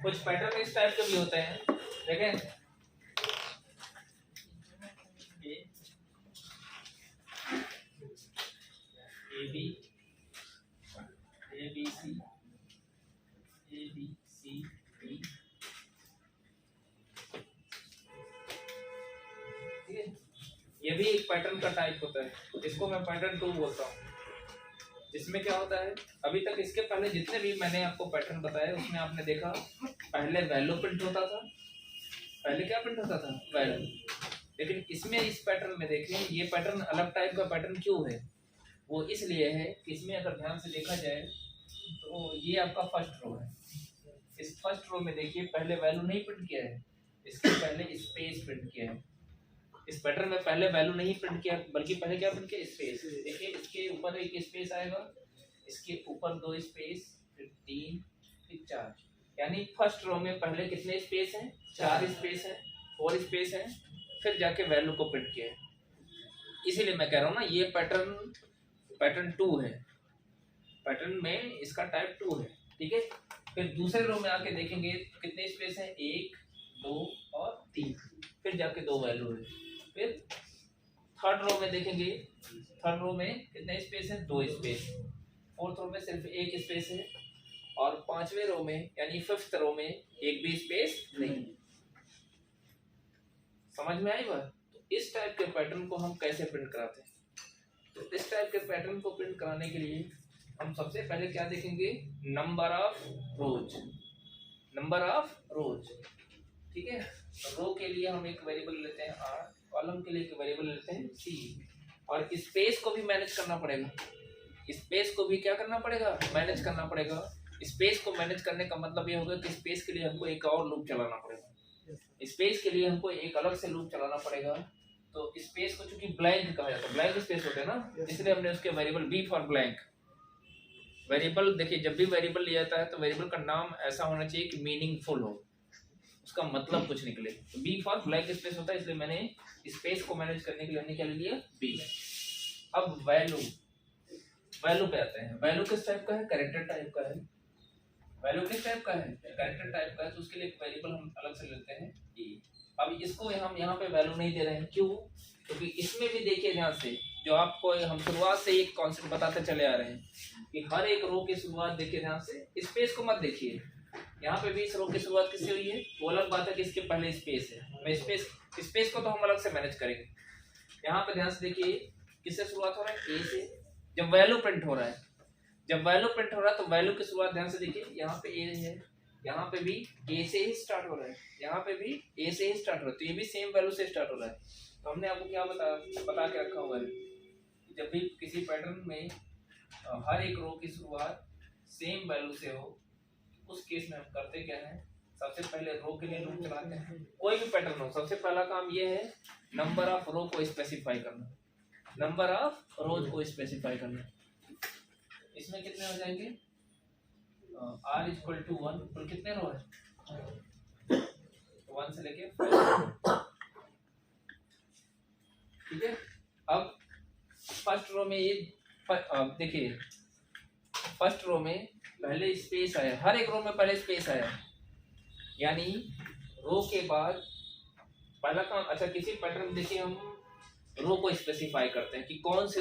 कुछ पैटर्न इस टाइप के भी होते हैं, देखें ए बी सी डी, ठीक है, ये भी एक पैटर्न का टाइप होता है, इसको मैं पैटर्न 2 बोलता हूँ। इसमें क्या होता है, अभी तक इसके पहले जितने भी मैंने आपको पैटर्न बताए उसमें आपने देखा पहले वैल्यू प्रिंट होता था, पहले क्या प्रिंट होता था, वैल्यू। लेकिन इसमें इस पैटर्न में देखिए ये पैटर्न अलग टाइप का पैटर्न क्यों है, वो इसलिए है कि इसमें अगर ध्यान से देखा जाए तो ये आपका फर्स्ट रो है, इस फर्स्ट रो में देखिए पहले वैल्यू नहीं प्रिंट किया है, इसके पहले स्पेस प्रिंट किया है। इस पैटर्न में पहले वैल्यू नहीं प्रिंट किया बल्कि पहले क्या प्रिंट किया, स्पेस। देखिए इसके ऊपर एक स्पेस आएगा, इसके ऊपर 2 स्पेस, फिर 3, फिर 4, यानी फर्स्ट रो में पहले कितने स्पेस हैं, 4 स्पेस हैं, 4 स्पेस हैं, फिर जाके वैल्यू को प्रिंट किया है। इसीलिए मैं कह रहा हूँ ना ये पैटर्न 2 है, पैटर्न में इसका टाइप 2 है, ठीक है। फिर दूसरे रो में आके देखेंगे कितने स्पेस हैं, 1, 2 और 3, फिर जाके 2 वैल्यू है। फिर थर्ड रो में देखेंगे, थर्ड रो में कितने स्पेस है, 2 स्पेस। फोर्थ रो में सिर्फ 1 स्पेस है, और पांचवें रो में यानी फिफ्थ रो में एक भी स्पेस नहीं। समझ में आई बात? तो इस टाइप के पैटर्न को हम कैसे प्रिंट कराते हैं, तो इस टाइप के पैटर्न को प्रिंट कराने के लिए हम सबसे पहले क्या देखेंगे, number of rose, number of रोज, ठीक है। रो के लिए हम एक वेरिएबल लेते हैं r, कॉलम के लिए एक वेरिएबल लेते हैं c, और स्पेस को भी मैनेज करना पड़ेगा, स्पेस को भी क्या करना पड़ेगा, मैनेज करना पड़ेगा। स्पेस को मैनेज करने का मतलब ये होगा कि स्पेस के लिए हमको एक और लूप चलाना पड़ेगा, स्पेस के लिए हमको एक अलग से लूप चलाना पड़ेगा। तो स्पेस को चूंकि ब्लैंक कहा जाता है, ब्लैंक स्पेस होते हैं ना, इसलिए हमने उसके variable B for blank. Variable देखिए जब भी वेरिएबल लिया जाता है तो वेरिएबल का नाम ऐसा होना चाहिए कि मीनिंगफुल हो, उसका मतलब कुछ निकले। तो बी फॉर ब्लैंक स्पेस होता है, इसलिए मैंने स्पेस को मैनेज करने के लिए हमने क्या ले लिया, बी। अब वैल्यू पे आते हैं। वैल्यू किस टाइप का है, कैरेक्टर टाइप का है। वैल्यू किस टाइप का है, कैरेक्टर टाइप का है, तो उसके लिए वेरिएबल हम अलग से लेते हैं ए। अब इसको हम यहाँ पे वैल्यू नहीं दे रहे हैं, क्यों, क्योंकि इसमें भी देखिए ध्यान से, जो आपको हम शुरुआत से एक कॉन्सेप्ट बताते चले आ रहे हैं कि हर एक रो की शुरुआत देखिए ध्यान से, स्पेस को मत देखिए। यहाँ पे भी इस रो की शुरुआत किससे हुई है, वो अलग बात है कि इसके पहले स्पेस है, मैं स्पेस को तो हम अलग से मैनेज करेंगे। यहाँ पे ध्यान से देखिए किससे शुरुआत हो रहा है, ए से। जब वैल्यू प्रिंट हो रहा है, जब वैल्यू प्रिंट हो रहा है तो वैल्यू की शुरुआत ध्यान से देखिए, यहाँ पे ए है, यहाँ पे भी ए से ही स्टार्ट हो रहा है, यहाँ पे भी ए से ही स्टार्ट हो रहा है, तो ये भी सेम वैल्यू से स्टार्ट हो रहा है। तो हमने आपको क्या बता के रखा हुआ है, जब भी किसी पैटर्न में हर एक रो की शुरुआत सेम वैल्यू से हो, उस केस में हम करते क्या है, सबसे पहले रो के लिए लूप चलाते हैं। कोई भी पैटर्न हो, सबसे पहला काम ये है नंबर ऑफ रो को स्पेसिफाई करना, नंबर ऑफ रोज को स्पेसिफाई करना। इसमें कितने हो जाएंगे, r इक्वल टू 1, तो कितने रो है, 1 से लेके 5, ठीक है। अब फर्स्ट रो में ये देखिए, फर्स्ट रो में पहले स्पेस आया, हर एक रो में पहले स्पेस आया, यानी रो के बाद पहला काम। अच्छा किसी पैटर्न में देखिए हम रो को स्पेसिफाई करते हैं कि कौन से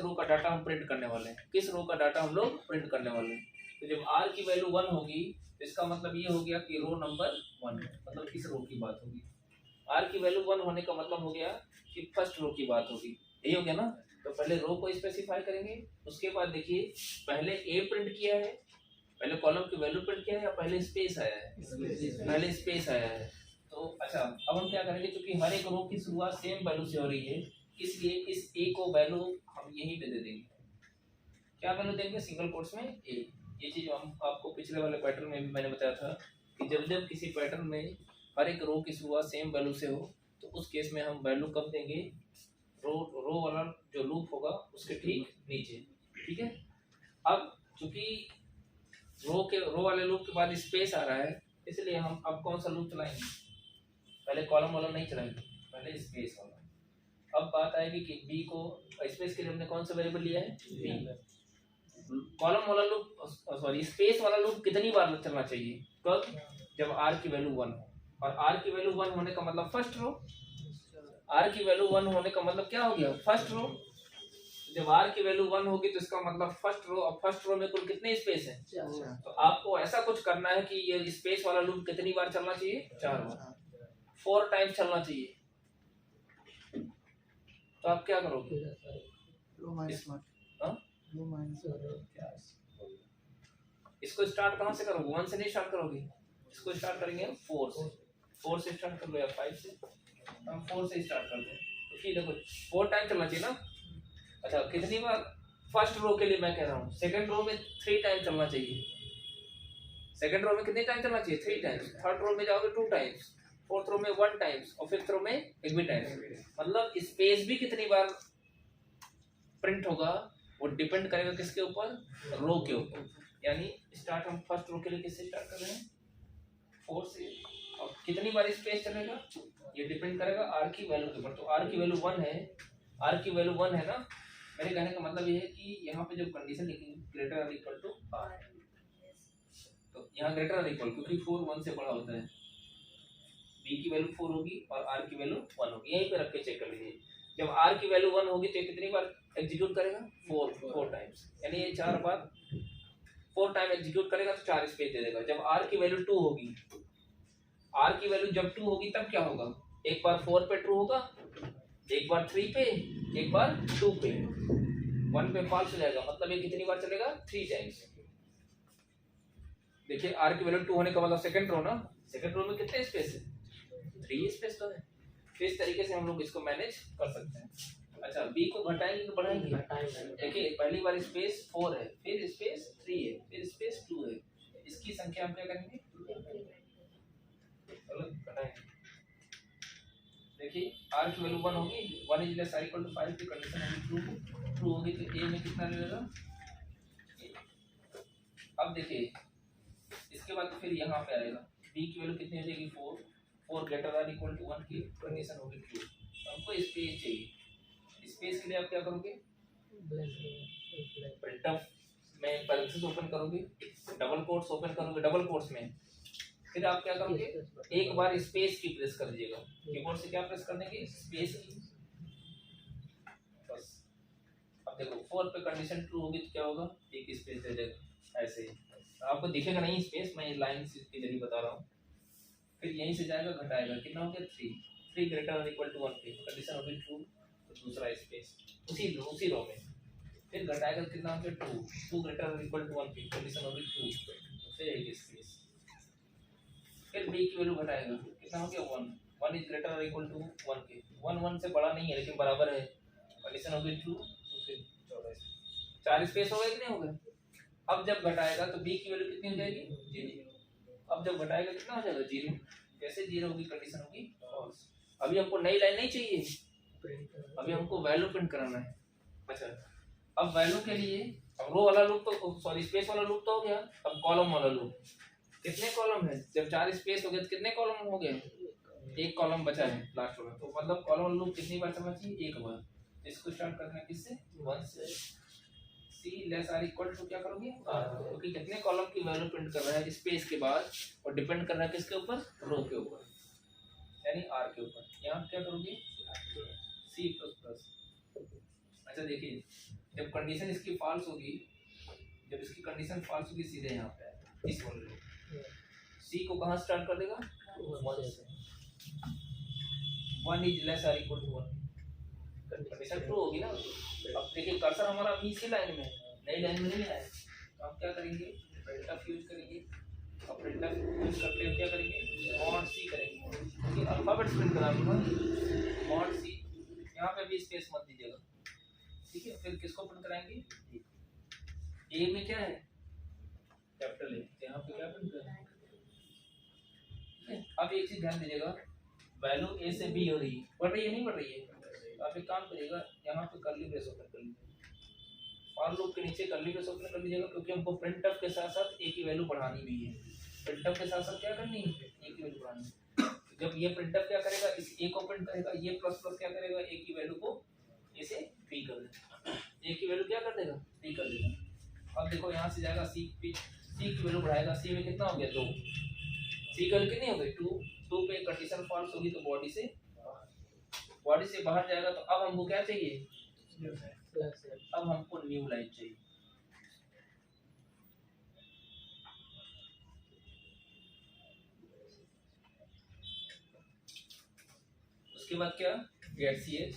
रो का डाटा हम प्रिंट करने वाले हैं, किस रो का डाटा हम लोग प्रिंट करने वाले हैं। तो जब r की वैल्यू 1 होगी तो इसका मतलब ये हो गया कि रो नंबर 1, मतलब इस रो की बात होगी। r की वैल्यू 1 होने का मतलब हो गया कि फर्स्ट रो की बात होगी, यही हो गया ना। तो पहले रो को स्पेसिफाई करेंगे, उसके बाद देखिए पहले ए प्रिंट किया है, पहले कॉलम की वैल्यू प्रिंट किया है या पहले स्पेस आया है, पहले स्पेस आया है। तो अच्छा अब हम क्या करेंगे, क्योंकि हर एक रो की शुरुआत सेम वैल्यू से हो रही है, इसलिए इस ए को वैल्यू हम यहीं पे दे देंगे। क्या वैल्यू देंगे, सिंगल कोट्स में ए। ये चीज हम आपको पिछले वाले पैटर्न में भी मैंने बताया था कि जब किसी पैटर्न में हर एक रो की शुरुआत सेम वैल्यू से हो तो उस केस में हम वैल्यू कब देंगे, रो वाला जो लूप होगा उसके ठीक नीचे, ठीक है। अब चूंकि रो वाले लूप के बाद स्पेस आ रहा है, इसलिए हम अब कौन सा लूप चलाएंगे, पहले कॉलम वाला नहीं चलाएंगे, पहले स्पेस वाला। अब बात आएगी कि बी को, स्पेस के लिए हमने कौन सा वेरिएबल लिया है, बी। कॉलम वाला लूप सॉरी स्पेस वाला लूप कितनी बार चलना चाहिए? कब? जब r की वैल्यू 1 हो, और r की वैल्यू 1 होने का मतलब फर्स्ट रो, r की वैल्यू 1 होने का मतलब क्या हो गया? First row. जब r की वैल्यू 1 होगी तो इसका मतलब फर्स्ट रो, और फर्स्ट रो में कुल कितने स्पेस है? तो आपको ऐसा कुछ करना है कि ये स्पेस वाला लूप कितनी बार चलना चाहिए? 4 बार, 4 टाइम्स चलना चाहिए। तो आप क्या करोगे? इसको स्टार्ट कहाँ से करोगे? 1 से नहीं स्टार्ट करोगे, इसको स्टार्ट करेंगे 4 से। 4 से स्टार्ट कर लो या 5 से, हम 4 से स्टार्ट करते हैं। तो ठीक देखो 4 टाइम चलना चाहिए ना। अच्छा कितनी बार? फर्स्ट रो के लिए मैं कह रहा हूँ, सेकंड रो में 3 टाइम चलना चाहिए। सेकंड रो में कितने टाइम चलना चाहिए? 3 टाइम्स। थर्ड रो में जाओगे 2 टाइम्स, फोर्थ रो में 1 टाइम्स, और फिफ्थ रो में एक भी टाइम। मतलब स्पेस भी कितनी बार प्रिंट होगा वो डिपेंड करेगा किसके ऊपर? रो के ऊपर। यानी स्टार्ट हम फर्स्ट रो के लिए किससे स्टार्ट कर रहे हैं? 4 से। और कितनी बार स्पेस चलेगा ये डिपेंड करेगा आर की वैल्यू के ऊपर। तो आर की वैल्यू 1 है, आर की वैल्यू 1 है ना। मेरे कहने का मतलब ये है कि यहाँ पे जब कंडीशन लिखेंगे ग्रेटर और इक्वल टू आर, तो यहाँ ग्रेटर और इक्वल, क्योंकि 4 1 से बड़ा होता है, बी की वैल्यू 4 होगी और आर की वैल्यू 1 होगी। यहीं पे रख के चेक कर लीजिए। जब आर की वैल्यू 1 होगी तो ये कितनी बार एग्जीक्यूट करेगा? 4 टाइम्स। यानी ये 4 बार 4 टाइम एग्जीक्यूट करेगा तो 4 स्पेस दे देगा। जब आर की वैल्यू 2 होगी, आर की वैल्यू जब 2 होगी तब क्या होगा? एक बार 4 पे ट्रू होगा, एक बार 3 पे, एक बार 2 पे, 1 पे फॉल्स हो जाएगा। मतलब ये कितनी बार चलेगा? 3 टाइम्स। देखिए आर की वैल्यू 2 होने का मतलब सेकंड रो ना, सेकंड रो में कितने स्पेस है? 3 स्पेस तो है। तो इस तरीके से हम लोग इसको मैनेज कर सकते हैं। अच्छा बी को घटाएंगे तो बढ़ाएंगे? देखिए पहली बार स्पेस 4 है, फिर स्पेस 3 है, फिर स्पेस 2 है, इसकी संख्या हम क्या करेंगे? चलो घटाएंगे। देखिए r की वैल्यू 1 होगी, 1 इज लेस और इक्वल टू 5 की कंडीशन होगी ट्रू। ट्रू होगी तो a में कितना रहेगा? अब देखिए इसके बाद फिर यहाँ पे आएगा b की वैल्यू कितनी हो जाएगी? 4। 4 ग्रेटर और इक्वल टू 1 की कंडीशन होगी ट्रू। हमको स्पेस चाहिए। स्पेस के लिए आप क्या करोगे? प्रिंटफ में पैरेंथेसिस ओपन करोगे, डबल कोट्स ओपन करोगे, डबल कोट्स में फिर आप क्या करोगे? एक बार स्पेस की प्रेस कर दीजिएगा। कीबोर्ड से क्या प्रेस कर देंगे? स्पेस की। बस अब देखो 4 पे कंडीशन ट्रू होगी तो क्या होगा? एक स्पेस दे देगा। ऐसे ही आपको दिखेगा नहीं स्पेस, मैं लाइन के जरिए बता रहा हूँ। फिर यहीं से जाएगा घटाएगा, कितना हो गया? 3। 3 ग्रेटर और इक्वल टू 1 की कंडीशन होगी ट्रू, तो दूसरा स्पेस उसी रो में। फिर घटाएगा कितना हो गया? 2। 2 ग्रेटर और इक्वल टू 1 की कंडीशन होगी ट्रू, फिर एक स्पेस। फिर b की वैल्यू घटाएगा, कितना हो गया? 1। 1 इज ग्रेटर और इक्वल टू 1 के। 1 1 से बड़ा नहीं है लेकिन बराबर है, कंडीशन हो गई ट्रू, तो फिर 4 स्पेस हो गए कि नहीं हो गए? अब जब घटाएगा तो b की वैल्यू कितनी हो जाएगी? 0। अब जब घटाएगा कितना हो जाएगा? 0। कैसे 0 होगी? कंडीशन होगी फॉल्स। अभी हमको नई लाइन नहीं चाहिए, अभी हमको वैल्यू प्रिंट कराना है। अच्छा अब वैल्यू के लिए अब रो वाला लूप तो सॉरी स्पेस वाला लूप तो हो गया, अब कॉलम वाला लूप। कितने कॉलम है? जब 4 स्पेस हो गए तो कितने कॉलम हो गए? एक कॉलम बचा है लास्ट में। तो मतलब कॉलम लूप कितनी बार चलना चाहिए? एक बार। इसको स्टार्ट करना है किससे? 1 से। c less r equal to क्या करोगे? r, क्योंकि कितने कॉलम की वैल्यू प्रिंट कर रहा है स्पेस के बाद, और डिपेंड कर रहा है किसके ऊपर? रो के ऊपर, यानी r के ऊपर। यहाँ क्या करोगे? c++। अच्छा देखिए जब कंडीशन इसकी फॉल्स होगी, जब इसकी कंडीशन फॉल्स होगी सीधे यहाँ पे इस वाले सी को कहाँ स्टार्ट कर देगा? 1 से। 1 इज लेस और इक्वल टू 1, कंडीशन ट्रू होगी ना। अब देखिए कर्सर हमारा अभी इसी लाइन में, नई लाइन में नहीं आया। तो आप क्या करेंगे? प्रिंटफ यूज करेंगे, और प्रिंटफ यूज करते हुए क्या करेंगे? मॉड सी करेंगे। ये अल्फाबेट्स प्रिंट करा दूंगा, मॉड सी। यहाँ पे भी स्पेस मत दीजिएगा, ठीक है। फिर किसको प्रिंट कराएंगे? ए में क्या है? Capital A. यहाँ पे क्या प्रिंट करें? अब एक चीज ध्यान दीजिएगा, वैल्यू ए से बी हो रही है, बढ़ रही है नहीं बढ़ रही है? आप एक काम करिएगा, यहाँ पे कर्ली ब्रेस ओपन कर लीजिए, फॉर लूप के नीचे कर्ली ब्रेस ओपन कर लीजिएगा, क्योंकि हमको प्रिंटफ के साथ साथ ए की वैल्यू बढ़ानी भी है। प्रिंटफ के साथ साथ क्या करनी है? ए की वैल्यू बढ़ानी है। जब ये प्रिंटफ क्या करेगा? इस ए को प्रिंट करेगा, ये प्लस प्लस क्या करेगा? ए की वैल्यू को ए से बी कर देगा। ए की वैल्यू क्या कर देगा? बी कर देगा। अब देखो यहाँ से जाएगा सी पे, सी की वैल्यू बढ़ाएगा, सी में कितना हो गया 2, सी की वैल्यू कितनी हो गई 2, 2 पे कंडीशन फॉल्स होगी तो बॉडी से बाहर जाएगा। तो अब हमको क्या चाहिए, अब हमको न्यू लाइन चाहिए। उसके बाद क्या, गेट सी एच,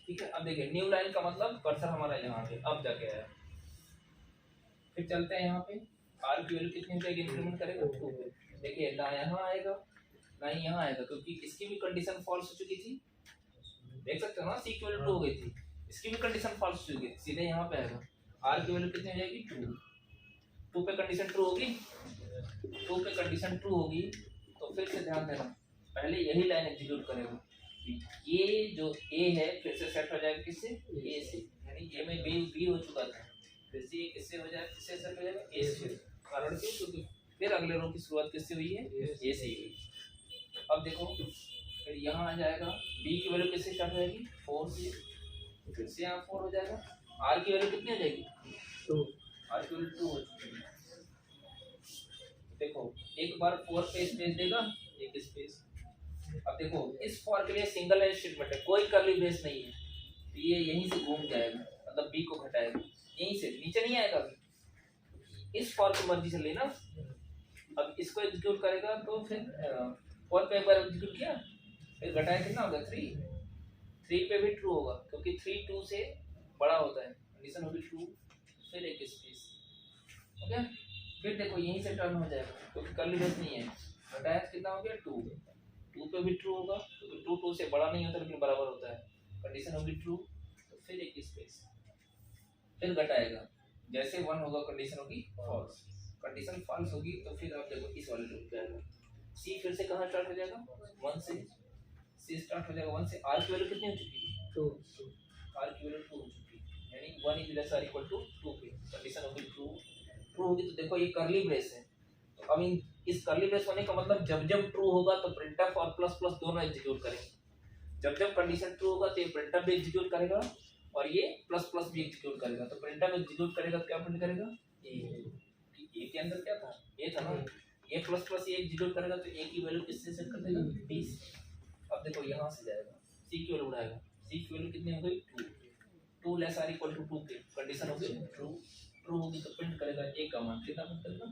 ठीक है। अब देखिए न्यू लाइन का मतलब कर्सर हमारा यहाँ पे अब जाके आया। फिर चलते हैं यहाँ पे, आर की वैल्यू कितनी हो जाएगी, इंक्रीमेंट करेगा 2 पे। देखिए ना यहाँ आएगा ना ही यहाँ आएगा, क्योंकि इसकी भी कंडीशन फॉल्स हो चुकी थी, देख सकते हो ना, सी की वैल्यू 2 हो गई थी, इसकी भी कंडीशन फॉल्स हो चुकी थी, सीधे यहाँ पे आएगा। आर की वैल्यू कितनी हो जाएगी 2 पे कंडीशन ट्रू होगी, 2 पे कंडीशन ट्रू होगी तो फिर से ध्यान देना, पहले यही लाइन एग्जीक्यूट करेगा। ये जो ए है फिर से सेट हो जाएगा किससे, ए से, यानी ए में बी हो चुका था, फिर से ये किससे हो जाएगा, किससे सेट हो जाएगा, ए से। कारण क्यों, क्योंकि फिर अगले रो की शुरुआत किससे हुई है, ए से ही हुई। अब देखो फिर यहाँ आ जाएगा, बी की वैल्यू किससे स्टार्ट हो जाएगी 4 से, फिर से यहाँ 4 हो जाएगा। आर की वैल्यू कितनी हो जाएगी 2, आर की वैल्यू 2 हो चुकी है। देखो एक बार 4 पे स्पेस देगा, एक स्पेस। अब देखो इस फॉर के लिए सिंगल लाइन स्टेटमेंट है, कोई कर्ली ब्रेस नहीं है, तो ये यहीं से घूम जाएगा, मतलब बी को घटाएगा, यहीं से नीचे नहीं आएगा। इस फॉर की मर्जी से लेना। अब इसको एग्जीक्यूट करेगा तो फिर फॉर पे एक बार एग्जीक्यूट किया, फिर घटाया कितना होगा 3 पे भी ट्रू होगा, क्योंकि 3 2 से बड़ा होता है, कंडीशन होगी ट्रू, फिर एक स्पेस, ओके। फिर देखो यहीं से टर्न हो जाएगा, क्योंकि कर्ली ब्रेस नहीं है, घटाया कितना हो गया 2 पे भी ट्रू होगा, क्योंकि 2 से बड़ा नहीं होता लेकिन बराबर होता है, कंडीशन होगी ट्रू, तो फिर एक स्पेस, फिर घटाएगा, जैसे 1 होगा कंडीशन होगी फॉल्स, कंडीशन फॉल्स होगी तो फिर आप देखो इस वाले लूप पे आएगा, सी फिर से कहाँ स्टार्ट हो जाएगा 1 से, सी स्टार्ट हो जाएगा 1 से। आर की वैल्यू कितनी हो चुकी है 2, आर की वैल्यू 2 हो चुकी है, यानी 1 इज लेस और इक्वल टू 2 पे कंडीशन होगी ट्रू होगी। तो देखो ये कर्ली ब्रेस है, तो अब इस कर्ली ब्रेस होने का मतलब जब जब ट्रू होगा तो प्रिंटफ और प्लस प्लस दोनों एग्जीक्यूट करेंगे, जब जब कंडीशन ट्रू होगा तो ये प्रिंटफ भी एग्जीक्यूट करेगा और ये प्लस प्लस भी एग्जीक्यूट करेगा। तो प्रिंटफ एग्जीक्यूट करेगा तो क्या प्रिंट करेगा, ए के अंदर क्या था, ये था ना, ये प्लस प्लस ये एग्जीक्यूट करेगा तो ए की वैल्यू किससे सेट कर देगा 20। अब देखो यहाँ से जाएगा, सी की वैल्यू उड़ाएगा, सी की वैल्यू कितनी हो गई 2 लेस आर इक्वल टू 2 के कंडीशन हो गई ट्रू होगी तो प्रिंट करेगा ए का मान, कितना प्रिंट करेगा,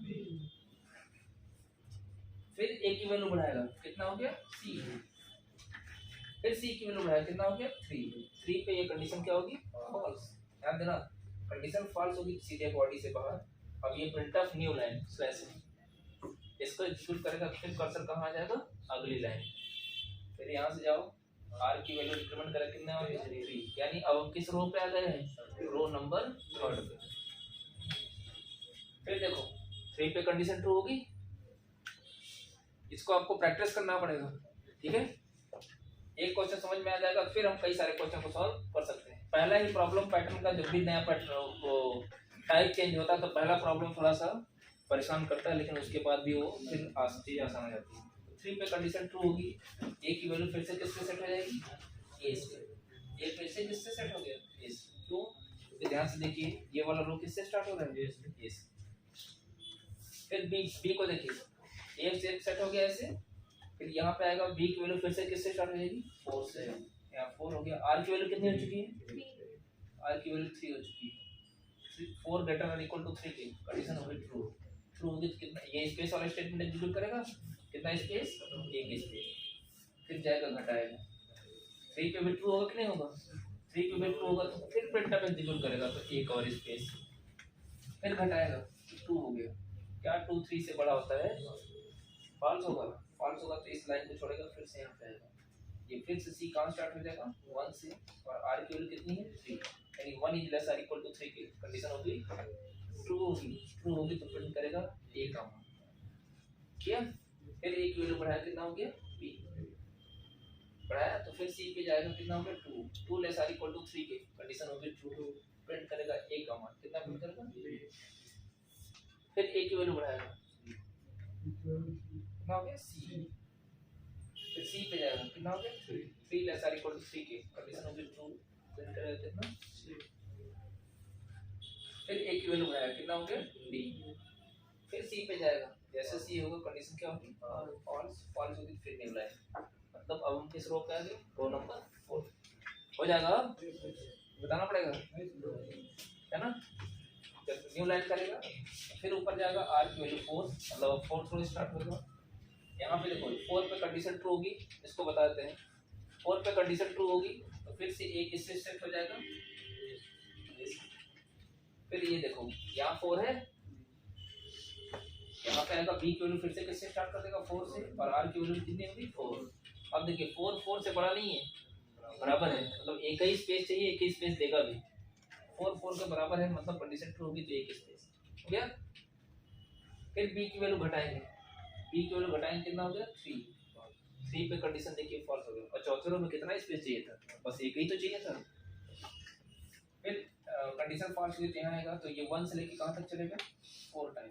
फिर ए की वैल्यू बढ़ाएगा, कितना हो गया सी, फिर सी की वैल्यू बढ़ाएगा, कितना हो गया 3 पे ये कंडीशन क्या होगी फॉल्स, ध्यान देना कंडीशन फॉल्स होगी सीधे बॉडी से बाहर। अब ये print of new line slash, इसको एग्जीक्यूट करेगा फिर कर्सर कहाँ आ जाएगा अगली लाइन, फिर यहाँ से जाओ, आर की वैल्यू इंक्रीमेंट करें कितना हो गया 3, यानी अब किस रो पे आ गए हैं, रो नंबर 3 पे। फिर देखो 3 पे कंडीशन ट्रू होगी, इसको आपको प्रैक्टिस करना पड़ेगा, ठीक है। एक क्वेश्चन समझ में आ जाएगा फिर हम कई सारे क्वेश्चन को सॉल्व कर सकते हैं। पहला ही प्रॉब्लम पैटर्न का, जब भी नया पैटर्न वो टाइप चेंज होता है तो पहला प्रॉब्लम थोड़ा सा परेशान करता है, लेकिन उसके बाद भी वो फिर चीज आसान हो जाती है। 3 पे कंडीशन ट्रू होगी, ए की वैल्यू फिर से किससे सेट हो जाएगी ए से, ए फिर से किससे सेट हो गया ए से, क्यों, तो ध्यान से देखिए ये वाला रो किससे स्टार्ट हो रहा है ए से। फिर बी को देखिए ए से सेट हो गया ऐसे, फिर यहाँ पे आएगा बी की वैल्यू फिर से किससे स्टार्ट हो जाएगी 4 से, यहाँ 4 हो गया। आर की वैल्यू कितनी हो चुकी है, आर की वैल्यू 3 हो चुकी है, 4 ग्रेटर और इक्वल टू 3 की कंडीशन हो गई ट्रू, ट्रू होगी तो कितना ये स्पेस वाला स्टेटमेंट एग्जीक्यूट करेगा, कितना स्पेस एक स्पेस, फिर जाएगा घटाएगा, 3 पे भी ट्रू होगा कि नहीं होगा, 3 पे भी ट्रू होगा तो फिर प्रिंटफ एग्जीक्यूट करेगा तो एक और स्पेस, फिर घटाएगा 2 हो गया, क्या 2 3 से बड़ा होता है फॉल्स होगा, फॉल्स होगा तो इस लाइन को छोड़ेगा फिर से यहाँ पे आएगा, ये फिर से सी कहाँ स्टार्ट हो जाएगा 1 से, और आर की वैल्यू कितनी है 3, यानी 1 is less or equal to 3 की कंडीशन होगी ट्रू होगी, ट्रू होगी तो प्रिंट करेगा ए का मान, ठीक है। फिर ए की वैल्यू बढ़ाया कितना हो गया बी, बढ़ाया तो फिर सी पे जाएगा कितना हो गया 2 लेस आर इक्वल टू 3 की कंडीशन होगी ट्रू, प्रिंट करेगा ए का मान, कितना प्रिंट करेगा, फिर ए की वैल्यू बढ़ाएगा कितना हो गया सी, फिर सी पे जाएगा कितना हो गया 3 लेस आर इक्वल टू 3 की कंडीशन होगी ट्रू, प्रिंट करेगा कितना फिर ए की वैल्यू बढ़ाएगा, कितना हो गया डी। फिर सी पे जाएगा, जैसे सी होगा कंडीशन क्या होगी फॉल्स, फॉल्स होगी फिर न्यू लाइन, मतलब अब हम किस रो पे आ गए, रो नंबर 4 हो जाएगा। बताना पड़ेगा है ना, जब न्यू लाइन करेगा फिर ऊपर जाएगा आर की वैल्यू 4, मतलब 4 रो स्टार्ट होगा। यहाँ पे देखो 4 पे कंडीशन ट्रू होगी, इसको बता देते हैं 4 पे कंडीशन ट्रू होगी तो फिर से एक इससे शिफ्ट हो जाएगा। फिर ये देखो यहाँ 4 है, यहाँ पे आएगा बी की वैल्यू फिर से किससे स्टार्ट कर देगा 4 से, और आर की वैल्यू कितनी होगी 4। अब देखिए 4 4 से बड़ा नहीं है, बराबर है, मतलब एक ही स्पेस चाहिए, एक ही स्पेस देगा भी, 4 4 के बराबर है, मतलब कंडीशन ट्रू होगी तो एक स्पेस हो गया। फिर बी की वैल्यू घटाएंगे, बी की वैल्यू घटाएंगे कितना हो गया 3, 3 पे कंडीशन देखिए फॉल्स हो गया, और चौथे रो में कितना स्पेस चाहिए था, बस एक ही तो चाहिए था। फिर कंडीशन फॉल्स हुई तो यहाँ आएगा, तो ये 1 से लेके कहाँ तक चलेगा 4 टाइम,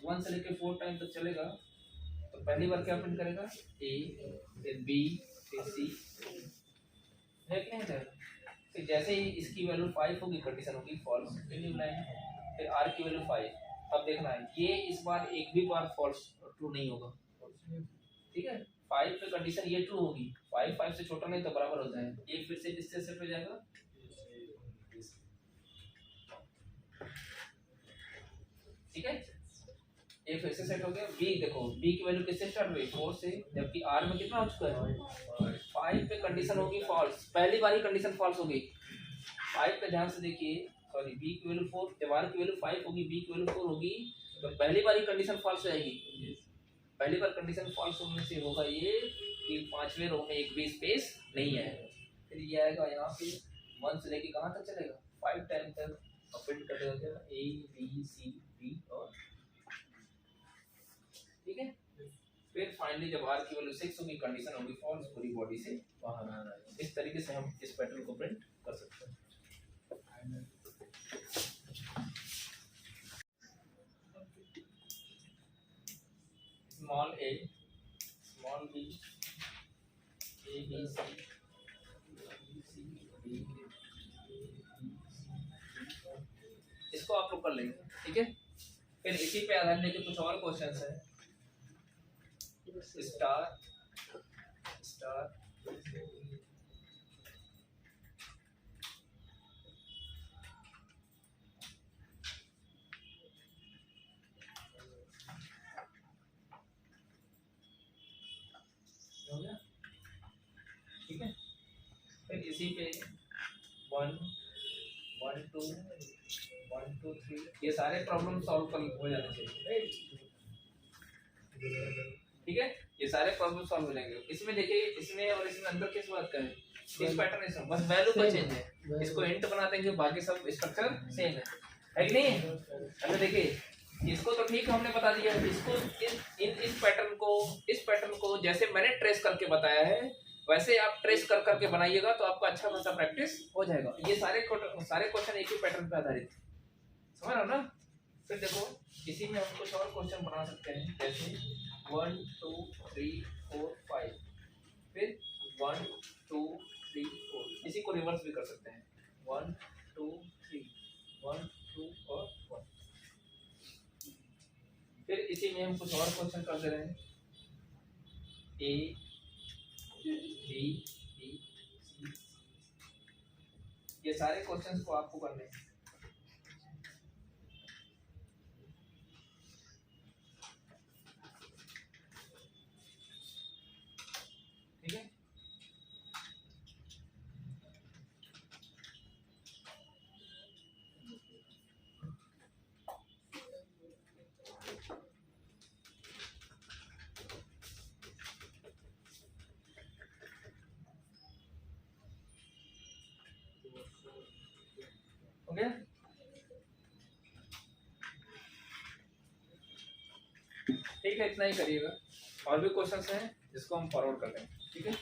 1 से लेके 4 टाइम तक चलेगा। तो पहली बार क्या प्रिंट करेगा ए, फिर बी, फिर सी है कि नहीं। फिर जैसे ही इसकी वैल्यू 5 होगी कंडीशन होगी फॉल्स, फिर न्यू लाइन, फिर आर की वैल्यू 5। अब देखना है ये इस बार एक भी बार फॉल्स ट्रू नहीं होगा, ठीक है। 5 पे कंडीशन ये ट्रू होगी, 5 5 से छोटा नहीं तो बराबर हो जाएगा, ये फिर से किससे शिफ्ट हो जाएगा, ठीक है। ये फिर से सेट हो गया। बी देखो बी की वैल्यू किससे स्टार्ट हुई 4 से, जबकि आर में कितना हो चुका है 5 पे कंडीशन होगी फॉल्स, पहली बार ही कंडीशन फॉल्स होगी 5 पे, ध्यान से देखिए, सॉरी बी की वैल्यू 4, जब आर की वैल्यू 5 होगी बी की वैल्यू 4 होगी, तो पहली बार ही कंडीशन फॉल्स हो जाएगी। पहली बार कंडीशन फॉल्स होने से होगा ये कि पांचवें रो में एक भी स्पेस नहीं आएगा। फिर ये आएगा यहाँ पे 1 से लेके कहाँ तक चलेगा 5 टाइम तक, और प्रिंट करेगा ए बी सी डी और, ठीक है। फिर फाइनली जब आर की वैल्यू 6 होगी कंडीशन होगी फॉल्स, पूरी बॉडी से बाहर आ रहा है। इस तरीके से हम इस पैटर्न को प्रिंट कर सकते हैं। Small a, small b, A B C D, इसको आप लोग कर लेंगे, ठीक है। फिर इसी पे आधार लेके कुछ और क्वेश्चंस है, स्टार स्टार हो गया, ठीक है। फिर इसी पे 1 1 2 1 2 3 ये सारे प्रॉब्लम सॉल्व कर हो जाने चाहिए, ठीक है। ये सारे प्रॉब्लम सॉल्व हो जाएंगे। इसमें देखिए इसमें और इसमें अंदर किस बात का है, इस पैटर्न इसमें बस वैल्यू का चेंज है, इसको इंट बना देंगे, बाकी सब स्ट्रक्चर सेम है कि नहीं। अच्छा देखिए इसको तो ठीक हमने बता दिया, इसको इस पैटर्न को जैसे मैंने ट्रेस करके बताया है वैसे आप ट्रेस कर करके बनाइएगा तो आपका अच्छा खासा प्रैक्टिस हो जाएगा। ये सारे क्वेश्चन एक ही पैटर्न पे आधारित, समझ रहे हो ना। फिर देखो इसी में हम कुछ और क्वेश्चन बना सकते हैं, जैसे 1 2 3 4 5, फिर 1 2 3 4, इसी को रिवर्स भी कर सकते हैं 1 2 3 1 2 और 1। फिर इसी में हम कुछ और क्वेश्चन कर दे रहे हैं, ए बी बी सी, ये सारे क्वेश्चंस को आपको करने हैं, ठीक है। हो गया, ठीक है, इतना ही करिएगा। और भी क्वेश्चंस हैं जिसको हम फॉरवर्ड कर देंगे, ठीक है।